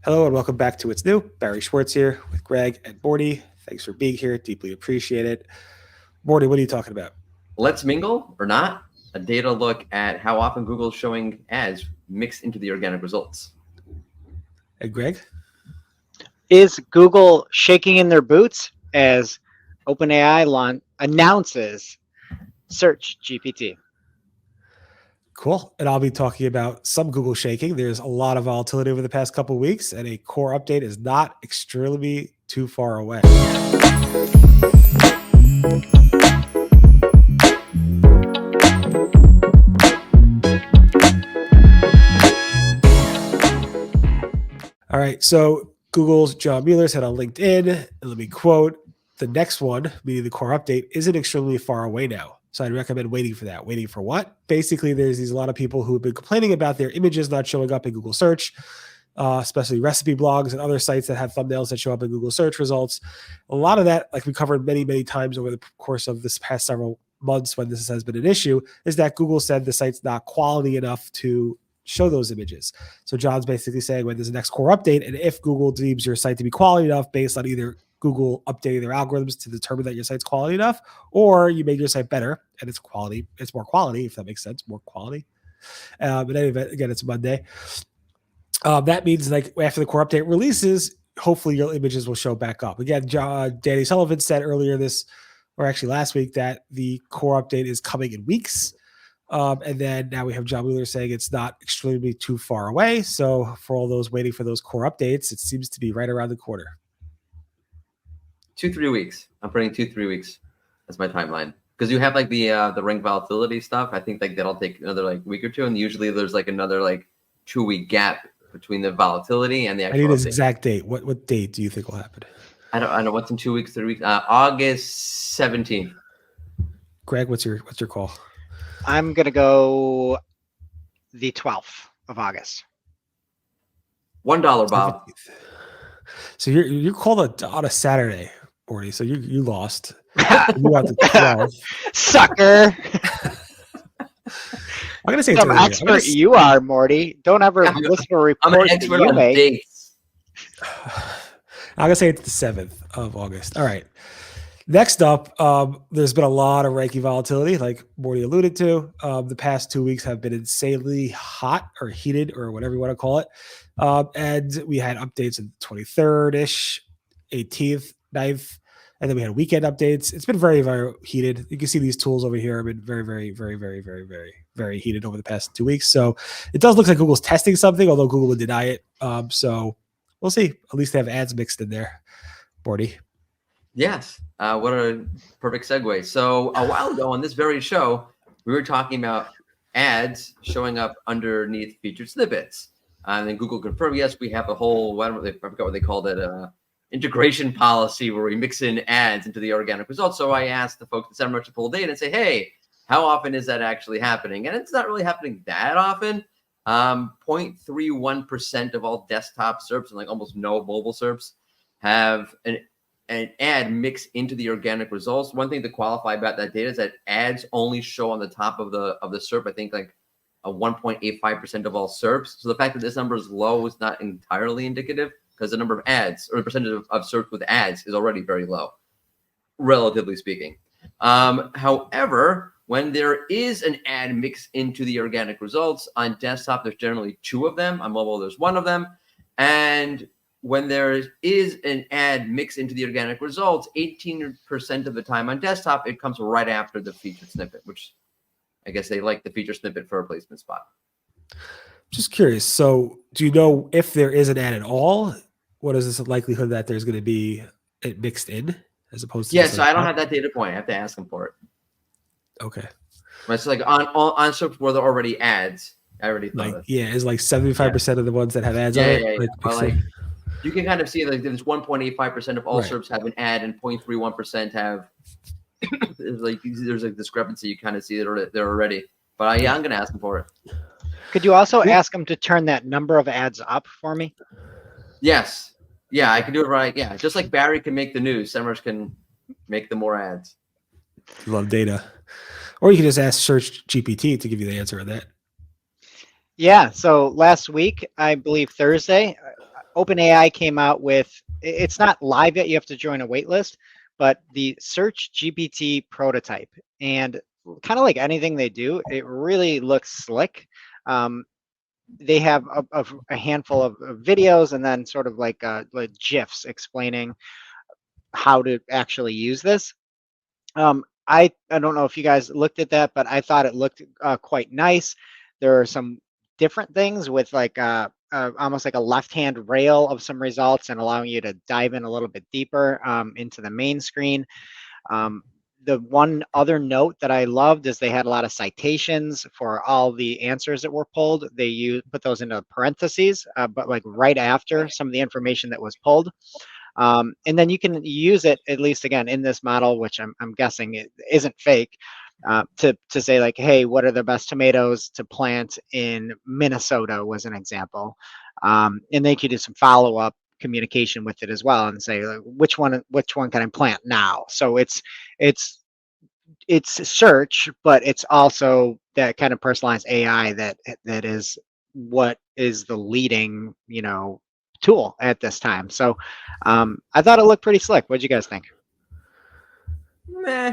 Hello and welcome back to What's New. Barry Schwartz here with Greg and Mordy. Thanks for being here. Deeply appreciate it. Mordy, what are you talking about? Let's mingle or not. A data look at how often Google is showing ads mixed into the organic results. And Greg? Is Google shaking in their boots as OpenAI announces SearchGPT? Cool. And I'll be talking about some Google shaking. There's a lot of volatility over the past couple of weeks, and a core update is not extremely too far away. All right. So Google's John Mueller said on LinkedIn, and let me quote, the next one, meaning the core update, isn't extremely far away now. So I'd recommend waiting for that. Waiting for what? Basically, there's a lot of people who have been complaining about their images not showing up in Google search, especially recipe blogs and other sites that have thumbnails that show up in Google search results. A lot of that, like we covered many, many times over the course of this past several months when this has been an issue, is that Google said the site's not quality enough to show those images. So John's basically saying when there's a next core update, and if Google deems your site to be quality enough based on either Google updating their algorithms to determine that your site's quality enough, or you made your site better and it's quality, it's more quality, if that makes sense, more quality. But in any event, again, it's Monday. That means like after the core update releases, hopefully your images will show back up. Again, Danny Sullivan said earlier or actually last week, that the core update is coming in weeks. And then now we have John Mueller saying it's not extremely too far away. So for all those waiting for those core updates, it seems to be right around the corner. 2-3 weeks. I'm putting 2-3 weeks as my timeline, because you have like the rank volatility stuff. I think like that'll take another like week or two, and usually there's like another like 2-week gap between the volatility and the actual. I need his exact date. What date do you think will happen? I don't know what's in 2 weeks, 3 weeks. August 17th. Greg, what's your call? I'm gonna go the 12th of August. $1, Bob. So you called on a Saturday, Morty. So you lost. You got the 12. Sucker. I'm gonna say some expert you are, Morty. Don't ever listen to a report. I'm an expert on dates. I'm gonna say it's the 7th of August. All right. Next up, there's been a lot of ranking volatility, like Morty alluded to. The past 2 weeks have been insanely hot or heated or whatever you want to call it. And we had updates on the 23rd-ish, 18th, 9th, and then we had weekend updates. It's been very, very heated. You can see these tools over here have been very, very, very, very, very, very, very heated over the past 2 weeks. So it does look like Google's testing something, although Google would deny it. So we'll see. At least they have ads mixed in there. Morty. Yes. What a perfect segue. So a while ago on this very show, we were talking about ads showing up underneath featured snippets. And then Google confirmed, yes, we have a whole, I forgot what they called it, integration policy where we mix in ads into the organic results. So I asked the folks at SEMrush to pull data and say, hey, how often is that actually happening? And it's not really happening that often. 0.31% of all desktop SERPs and like almost no mobile SERPs have an ad mix into the organic results. One thing to qualify about that data is that ads only show on the top of the SERP, I think like a 1.85% of all SERPs. So the fact that this number is low is not entirely indicative, because the number of ads or the percentage of SERPs with ads is already very low, relatively speaking. However, when there is an ad mix into the organic results on desktop, there's generally 2 of them. On mobile, there's 1 of them. And when there is an ad mix into the organic results, 18% of the time on desktop, it comes right after the featured snippet, which I guess they like the feature snippet for a placement spot. Just curious. So do you know if there is an ad at all? What is the likelihood that there's going to be it mixed in as opposed to? Yeah, so I don't have that data point. I have to ask them for it. Okay. But it's like on SERPs where there are already ads. I already thought like, yeah, it's like 75% of the ones that have ads on it. Yeah. Like, you can kind of see like there's 1.85% of all SERPs have an ad and 0.31% have there's a discrepancy. You kind of see that they're already. But I'm going to ask them for it. Could you also ask them to turn that number of ads up for me? Yes. Yeah, I can do it right. Yeah, just like Barry can make the news, SEMrush can make the more ads. A lot of data. Or you can just ask SearchGPT to give you the answer on that. Yeah, so last week, I believe Thursday, OpenAI came out with, it's not live yet, you have to join a wait list, but the Search GPT prototype. And kind of like anything they do, it really looks slick. They have a handful of videos and then sort of like GIFs explaining how to actually use this. I don't know if you guys looked at that, but I thought it looked quite nice. There are some different things with like almost like a left-hand rail of some results and allowing you to dive in a little bit deeper into the main screen. The one other note that I loved is they had a lot of citations for all the answers that were pulled. They put those into parentheses, but like right after some of the information that was pulled. And then you can use it, at least again in this model, which I'm guessing it isn't fake, to say like, hey, what are the best tomatoes to plant in Minnesota was an example. And they could do some follow-up communication with it as well and say like, which one can I plant now? So it's search, but it's also that kind of personalized AI that is what is the leading, tool at this time. So I thought it looked pretty slick. What'd you guys think? Meh.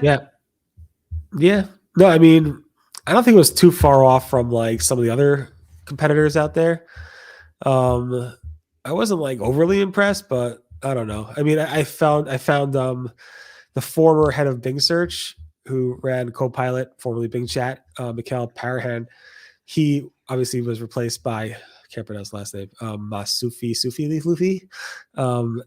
Yeah. No, I mean, I don't think it was too far off from like some of the other competitors out there. I wasn't like overly impressed, but I don't know. I mean, I found the former head of Bing Search who ran CoPilot, formerly Bing Chat, Mikhail Parahan. He obviously was replaced by, I can't pronounce the last name, Sufi, and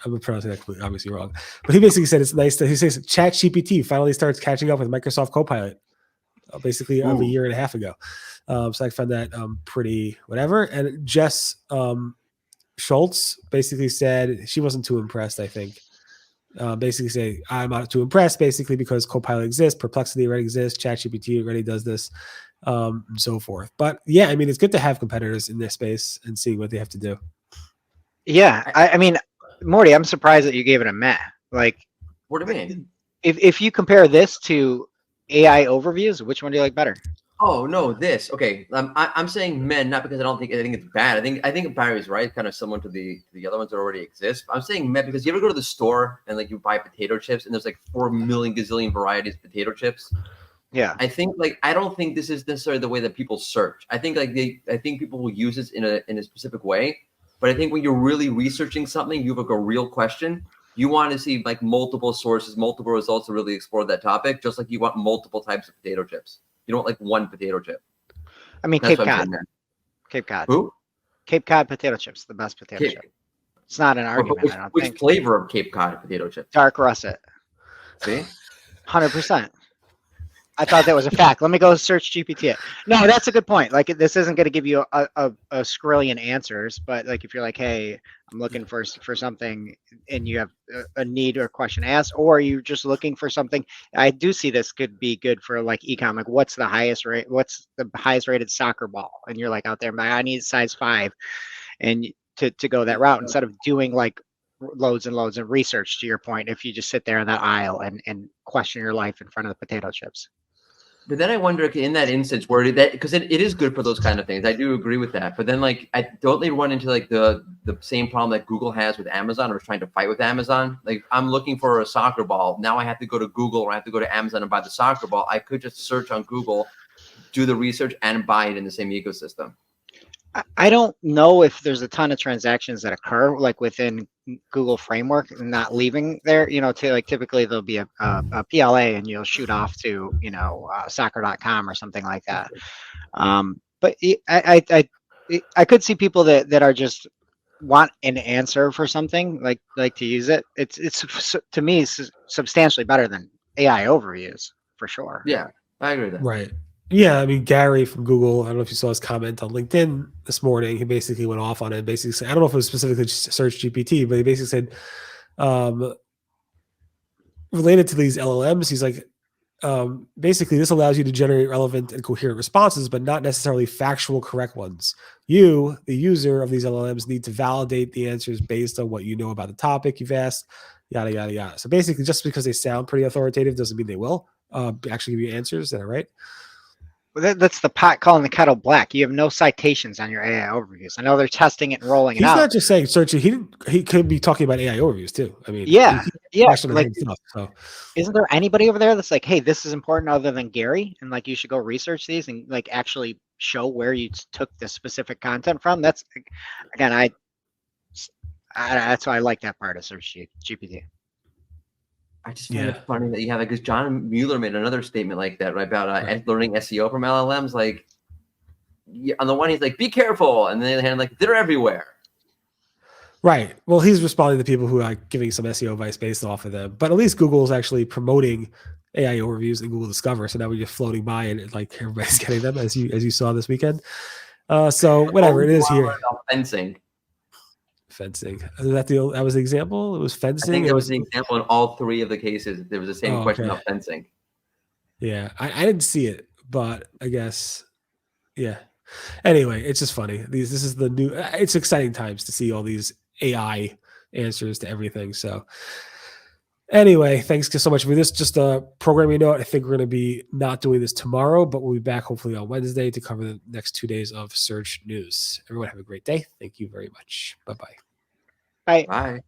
I'm pronouncing that completely, obviously wrong. But he basically said it's nice that he says ChatGPT finally starts catching up with Microsoft Copilot, basically of a year and a half ago. So I found that pretty whatever. And Jess Schultz basically said she wasn't too impressed, I think. Basically say, I'm not too impressed, basically, because Copilot exists, Perplexity already exists, ChatGPT already does this, and so forth. But yeah, I mean, it's good to have competitors in this space and see what they have to do. Yeah, I mean, Mordy, I'm surprised that you gave it a meh. Like, What do you mean? If you compare this to AI overviews, which one do you like better? Oh no, this okay. I'm saying men, not because I think it's bad. I think Barry's right, kind of similar to the other ones that already exist. I'm saying men because you ever go to the store and like you buy potato chips and there's like 4 million gazillion varieties of potato chips. Yeah, I think like I don't think this is necessarily the way that people search. I think like I think people will use this in a specific way. But I think when you're really researching something, you have like a real question. You want to see like multiple sources, multiple results to really explore that topic, just like you want multiple types of potato chips. You don't like one potato chip. I mean, That's Cape Cod. Cape Cod. Who? Cape Cod potato chips, the best potato chip. It's not an argument, I don't think. Which flavor of Cape Cod potato chip? Dark russet. See? 100%. I thought that was a fact. Let me go search GPT it. No, that's a good point. Like, this isn't going to give you a scrillion answers, but like if you're like, hey, I'm looking for something and you have a need or a question asked, or you're just looking for something, I do see this could be good for like ecom. Like, what's the highest rated soccer ball? And you're like out there, I need size 5, and to go that route instead of doing like loads and loads of research. To your point, if you just sit there in that aisle and question your life in front of the potato chips. But then I wonder, in that instance, where that because it is good for those kind of things. I do agree with that. But then, like, don't they run into like the same problem that Google has with Amazon, or is trying to fight with Amazon? Like, I'm looking for a soccer ball. Now I have to go to Google or I have to go to Amazon and buy the soccer ball. I could just search on Google, do the research, and buy it in the same ecosystem. I don't know if there's a ton of transactions that occur like within Google framework and not leaving there, to like typically there'll be a PLA and you'll shoot off to, soccer.com or something like that. But I could see people that are just want an answer for something like to use it. It's to me substantially better than AI overviews for sure. Yeah, I agree with that. Right. Yeah, I mean, Gary from Google, I don't know if you saw his comment on LinkedIn this morning. He basically went off on it. Basically said, I don't know if it was specifically Search GPT, but he basically said, related to these LLMs, he's like, basically, this allows you to generate relevant and coherent responses, but not necessarily factual correct ones. You, the user of these LLMs, need to validate the answers based on what you know about the topic you've asked, yada, yada, yada. So basically, just because they sound pretty authoritative doesn't mean they will actually give you answers that are right. That's the pot calling the kettle black. You have no citations on your AI overviews. I know they're testing it and rolling it He's out. not just saying search. He could be talking about AI overviews too. I mean, Yeah, he yeah. actually Like, stuff, so. isn't there anybody over there that's like, hey, this is important other than Gary, and like you should go research these and like actually show where you took the specific content from? That's, again, that's why I like that part of Search GPT. I just find it funny that you have, because John Mueller made another statement like that, right, about learning SEO from LLMs. Like, on the one, he's like, be careful, and then on the other hand, like, they're everywhere. Right. Well, he's responding to people who are giving some SEO advice based off of them. But at least Google is actually promoting AI overviews in Google Discover. So now we're just floating by and like everybody's getting them, as you saw this weekend. So whatever it is here. Fencing. That was the example? It was fencing. I think that was the example in all three of the cases. There was the same question about fencing. Yeah, I didn't see it, but I guess, yeah. Anyway, it's just funny. This is the new. It's exciting times to see all these AI answers to everything. So anyway, thanks so much for this. Just a programming note. I think we're going to be not doing this tomorrow, but we'll be back hopefully on Wednesday to cover the next 2 days of search news. Everyone have a great day. Thank you very much. Bye-bye. Bye. Bye.